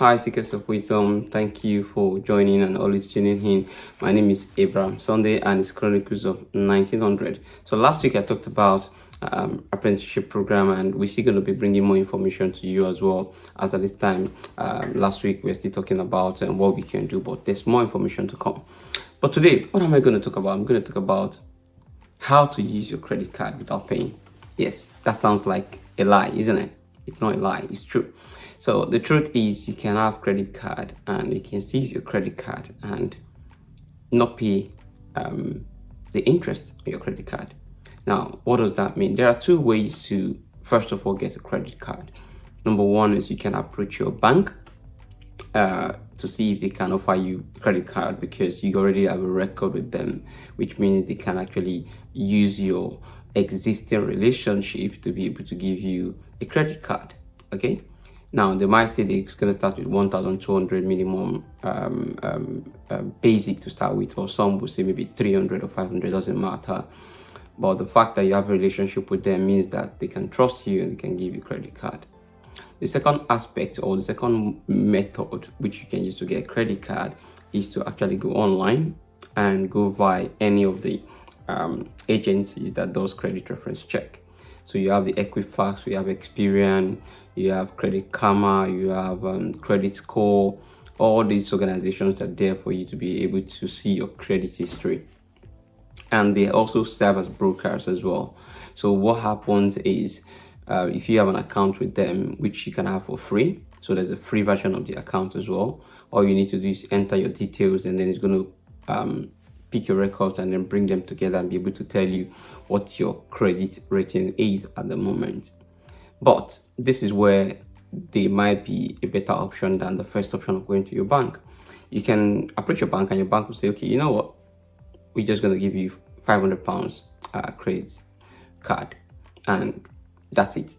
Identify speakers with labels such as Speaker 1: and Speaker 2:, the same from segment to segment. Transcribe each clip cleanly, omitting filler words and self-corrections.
Speaker 1: Hi, Seekers of Wisdom. Thank you for joining and always tuning in. My name is Abraham Sunday and it's Chronicles of 1900. So last week I talked about apprenticeship program and we're still going to be bringing more information to you as well. As at this time, last week we're still talking about what we can do, but there's more information to come. But today, what am I going to talk about? I'm going to talk about how to use your credit card without paying. Yes, that sounds like a lie, isn't it? It's not a lie, it's true. So the truth is you can have credit card and you can still use your credit card and not pay the interest on your credit card. Now, what does that mean? There are two ways to, first of all, get a credit card. Number one is you can approach your bank to see if they can offer you a credit card because you already have a record with them, which means they can actually use your existing relationship to be able to give you a credit card. Okay, now they might say it's going to start with 1,200 minimum basic to start with, or some will say maybe 300 or 500, doesn't matter. But the fact that you have a relationship with them means that they can trust you and they can give you a credit card. The second aspect or the second method which you can use to get a credit card is to actually go online and go via any of the agencies that does credit reference check. So you have the Equifax, you have Experian, you have Credit Karma, you have Credit Score. All these organizations are there for you to be able to see your credit history. And they also serve as brokers as well. So what happens is if you have an account with them, which you can have for free, so there's a free version of the account as well. All you need to do is enter your details and then it's going to pick your records and then bring them together and be able to tell you what your credit rating is at the moment. But this is where they might be a better option than the first option of going to your bank. You can approach your bank and your bank will say, okay, you know what, we're just going to give you £500 credit card and that's it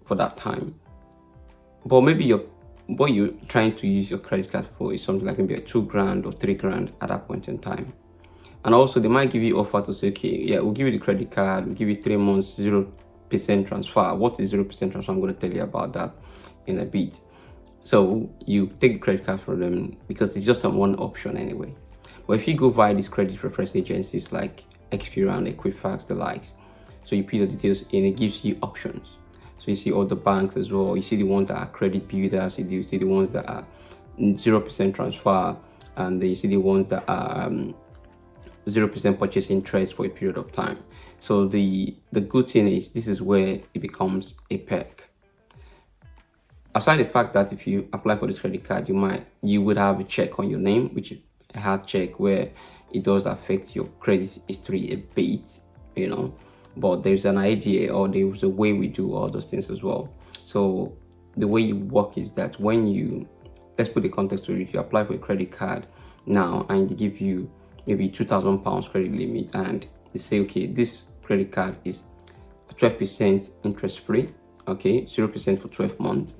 Speaker 1: for that time. But maybe what you're trying to use your credit card for is something like maybe a £2,000 or £3,000 at that point in time. And also they might give you offer to say, okay, yeah, we'll give you the credit card, we'll give you 3 months 0% transfer. What is 0% transfer? I'm going to tell you about that in a bit. So you take the credit card from them because it's just one option anyway. But if you go via these credit reference agencies like Experian, Equifax, the likes, so you put the details in, it gives you options. So you see all the banks as well. You see the ones that are credit builders, you see the ones that are 0% transfer, and then you see the ones that are 0% purchase interest for a period of time. So the good thing is this is where it becomes a perk. Aside the fact that if you apply for this credit card, you would have a check on your name, which is a hard check where it does affect your credit history a bit, you know. But there's an idea or there's a way we do all those things as well. So the way you work is that when you, let's put the context to it, you apply for a credit card now and they give you maybe £2,000 credit limit and they say, okay, this credit card is 12% interest free, okay, 0% for 12 months,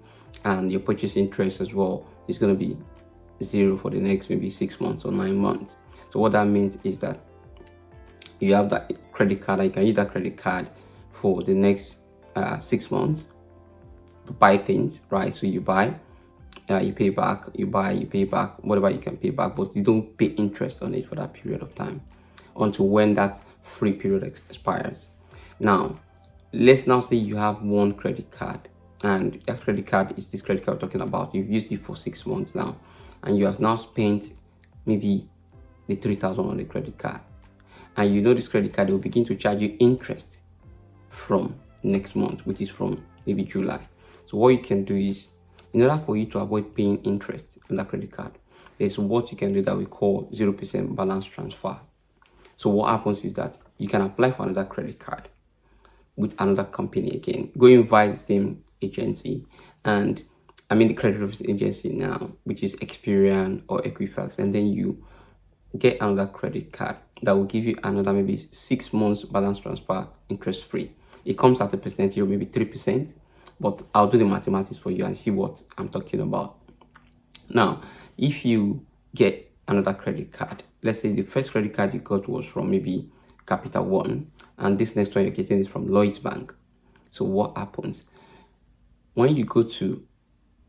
Speaker 1: and your purchase interest as well is going to be 0 for the next maybe 6 months or 9 months. So what that means is that you have that credit card and you can use that credit card for the next 6 months to buy things, right? So you buy, you pay back, you buy, you pay back, whatever you can pay back, but you don't pay interest on it for that period of time until when that free period expires. Now, let's now say you have one credit card and that credit card is this credit card we're talking about. You've used it for 6 months now and you have now spent maybe the 3,000 on the credit card. And you know this credit card will begin to charge you interest from next month, which is from maybe July. So what you can do is, in order for you to avoid paying interest on that credit card, there's what you can do that we call 0% balance transfer. So what happens is that you can apply for another credit card with another company again, going via the same agency, and I mean the credit reference agency now, which is Experian or Equifax, and then you get another credit card that will give you another maybe 6 months balance transfer interest free. It comes at a percentage of maybe 3%, but I'll do the mathematics for you and see what I'm talking about. Now, if you get another credit card, let's say the first credit card you got was from maybe Capital One, and this next one you're getting is from Lloyds Bank. So what happens? When you go to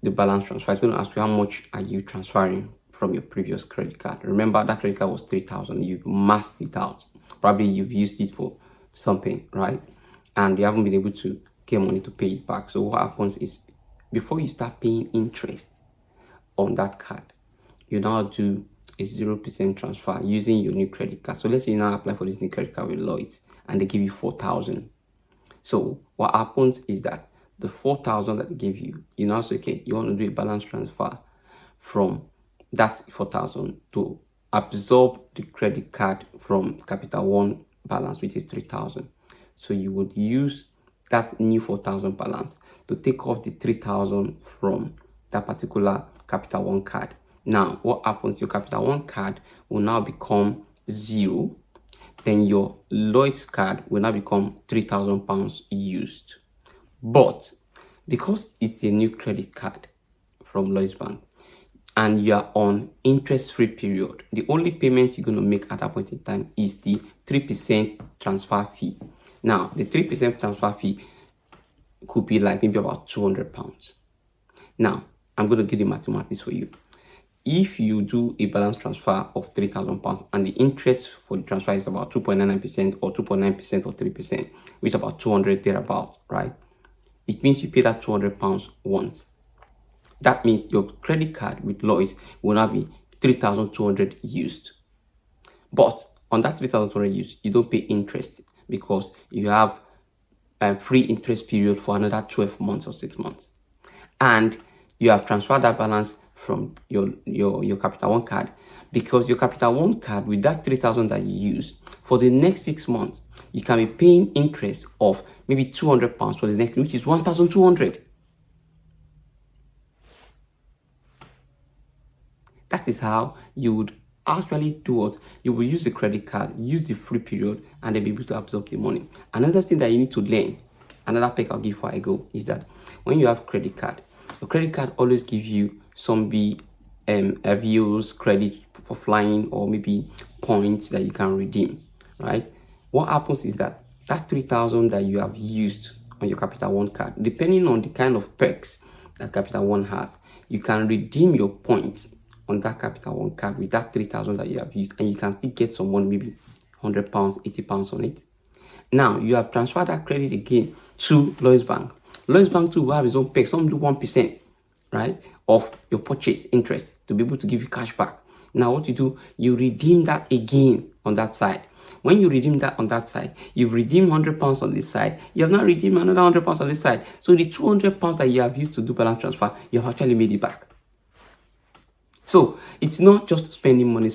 Speaker 1: the balance transfer. It's going to ask you how much are you transferring from your previous credit card. Remember that credit card was 3,000. You've maxed it out. Probably you've used it for something, right? And you haven't been able to get money to pay it back. So what happens is, before you start paying interest on that card, you now do a 0% transfer using your new credit card. So let's say you now apply for this new credit card with Lloyds and they give you 4,000. So what happens is that the 4,000 that they give you, you now say, okay, you want to do a balance transfer from that 4,000 to absorb the credit card from Capital One balance, which is 3,000. So you would use that new 4,000 balance to take off the 3,000 from that particular Capital One card. Now, what happens? Your Capital One card will now become 0. Then your Lloyds card will now become £3,000 used. But because it's a new credit card from Lloyds Bank and you're on interest-free period, the only payment you're going to make at that point in time is the 3% transfer fee. Now, the 3% transfer fee could be like maybe about £200. Now, I'm going to give the mathematics for you. If you do a balance transfer of £3,000 and the interest for the transfer is about 2.99% or 2.9% or 3%, which is about 200 thereabouts, right? It means you pay that £200 once. That means your credit card with Lloyds will now be 3,200 used. But on that 3,200 used, you don't pay interest because you have a free interest period for another 12 months or 6 months. And you have transferred that balance from your Capital One card, because your Capital One card with that 3,000 that you use for the next 6 months, you can be paying interest of maybe £200 for the next, which is 1,200. That is how you would actually do what you will use the credit card, use the free period, and then be able to absorb the money. Another thing that you need to learn, another pick I'll give before I go, is that when you have credit card, your credit card always gives you some views, credit for flying, or maybe points that you can redeem, right? What happens is that 3,000 that you have used on your Capital One card, depending on the kind of perks that Capital One has, you can redeem your points on that Capital One card with that 3,000 that you have used, and you can still get someone maybe £100, £80 on it. Now you have transferred that credit again to Lloyds Bank. Lloyds Bank too will have its own perks. Some do 1%, right, of your purchase interest to be able to give you cash back. Now what you do, you redeem that again on that side. When you redeem that on that side, you've redeemed £100 on this side. You have now redeemed another £100 on this side. So the £200 that you have used to do balance transfer, you have actually made it back. So it's not just spending money.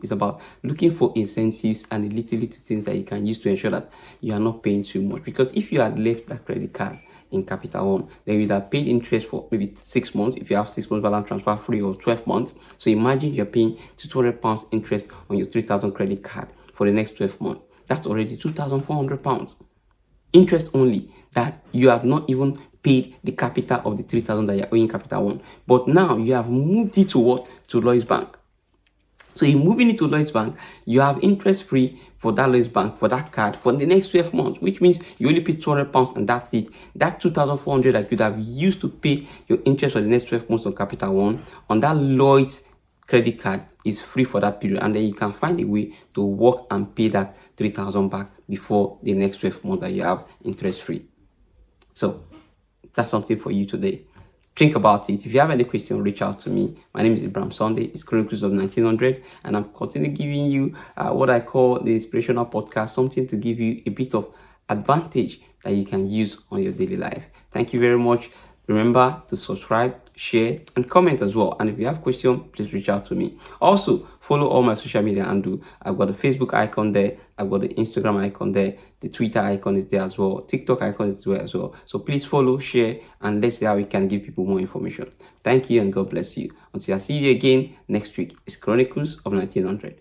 Speaker 1: It's about looking for incentives and little things that you can use to ensure that you are not paying too much. Because if you had left that credit card in Capital One, then you would have paid interest for maybe 6 months if you have 6 months balance transfer free, or 12 months. So imagine you're paying £200 interest on your 3,000 credit card for the next 12 months. That's already £2,400 interest only, that you have not even paid the capital of the 3,000 that you're owing Capital One. But now you have moved it to what? To Lloyds Bank. So in moving it to Lloyds Bank, you have interest free for that Lloyds Bank, for that card, for the next 12 months, which means you only pay £200 and that's it. That 2,400 that you would have used to pay your interest for the next 12 months on Capital One, on that Lloyds credit card, is free for that period. And then you can find a way to work and pay that 3,000 back before the next 12 months that you have interest free. So that's something for you today. Think about it. If you have any question, reach out to me. My name is Ibrahim Sunday. It's Chronicles of 1900, and I'm continuing giving you what I call the Inspirational podcast, something to give you a bit of advantage that you can use on your daily life. Thank you very much. Remember to subscribe, share, and comment as well. And if you have questions, please reach out to me. Also, follow all my social media handle. I've got the Facebook icon there. I've got the Instagram icon there. The Twitter icon is there as well. TikTok icon is there as well. So please follow, share, and let's see how we can give people more information. Thank you and God bless you. Until I see you again next week. It's Chronicles of 1900.